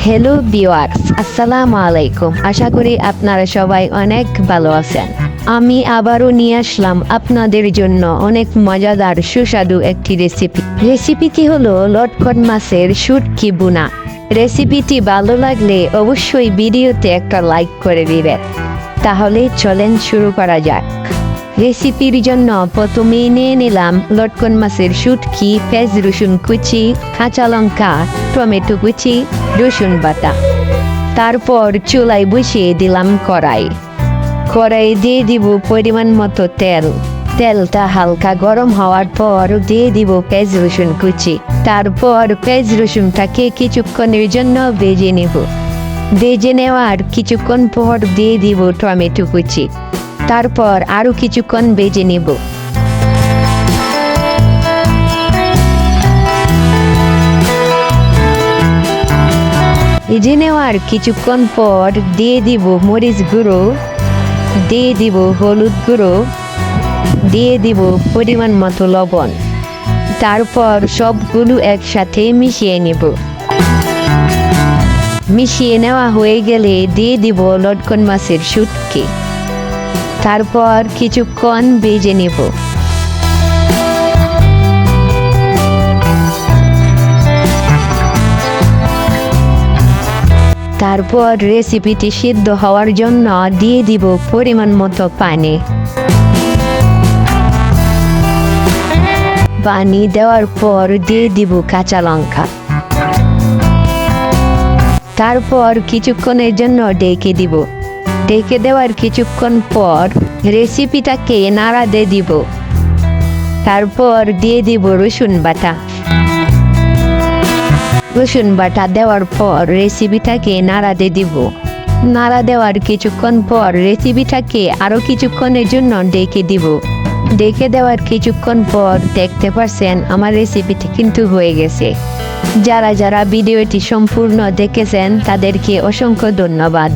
Hello viewers, আসসালামু আলাইকুম। আশা করি আপনারা সবাই অনেক ভালো আছেন। আমি আবারও নিয়ে আসলাম আপনাদের জন্য অনেক মজাদার সুস্বাদু একটি রেসিপিটি হলো লটকন মাছের শুটকি বুনা। রেসিপিটি ভালো লাগলে অবশ্যই ভিডিওতে একটা লাইক করে দিবেন। তাহলে চলেন শুরু করা যাক। রেসিপির জন্য প্রথমে নিয়ে নিলাম লটকন মাছের শুটকি, পেঁয়াজ রসুন কুচি, কাঁচা লঙ্কা, টমেটো কুচি, রসুন বাটা। তারপর চুলায় বসিয়ে দিলাম কড়াই দিয়ে দিব পরিমাণ মতো তেল। তেলটা হালকা গরম হওয়ার পর দিয়ে দিব পেঁয়াজ রসুন কুচি। তারপর পেঁয়াজ রসুনটাকে কিছুক্ষণের জন্য ভেজে নেওয়ার কিছুক্ষণ পর দিয়ে দিব টমেটো কুচি। তারপর আরো কিছুক্ষণ ভেজে নেব। ভেজে নেওয়ার কিছুক্ষণ পর দিয়ে দিব মরিচ গুঁড়ো, দিয়ে দিব হলুদ গুঁড়ো, দিয়ে দিব পরিমাণ মতো লবণ। তারপর সবগুলো একসাথে মিশিয়ে নেব। মিশিয়ে নেওয়া হয়ে গেলে দিয়ে দিব লটকন মাছের শুটকি। তারপর কিছুক্ষণ ভেজে নেব। তারপর রেসিপিটি সিদ্ধ হওয়ার জন্য দিয়ে দিব পরিমাণ মতো পানি। পানি দেওয়ার পর দিয়ে দিব কাঁচা লঙ্কা। তারপর কিছুক্ষণের জন্য ঢেকে দিব। ঢেকে দেওয়ার কিছুক্ষণ পর রেসিপিটাকে নাড়া দিয়ে দিব। তারপর দিয়ে দিব রসুন বাটা। রসুন বাটা দেওয়ার পর রেসিপিটাকে নাড়া দিয়ে দিব। নাড়া দেওয়ার কিছুক্ষণ পর রেসিপিটাকে আরো কিছুক্ষণের জন্য ঢেকে দিব। ঢেকে দেওয়ার কিছুক্ষণ পর দেখতে পাচ্ছেন আমার রেসিপিটি কিন্তু হয়ে গেছে। যারা যারা ভিডিওটি সম্পূর্ণ দেখেছেন তাদেরকে অসংখ্য ধন্যবাদ।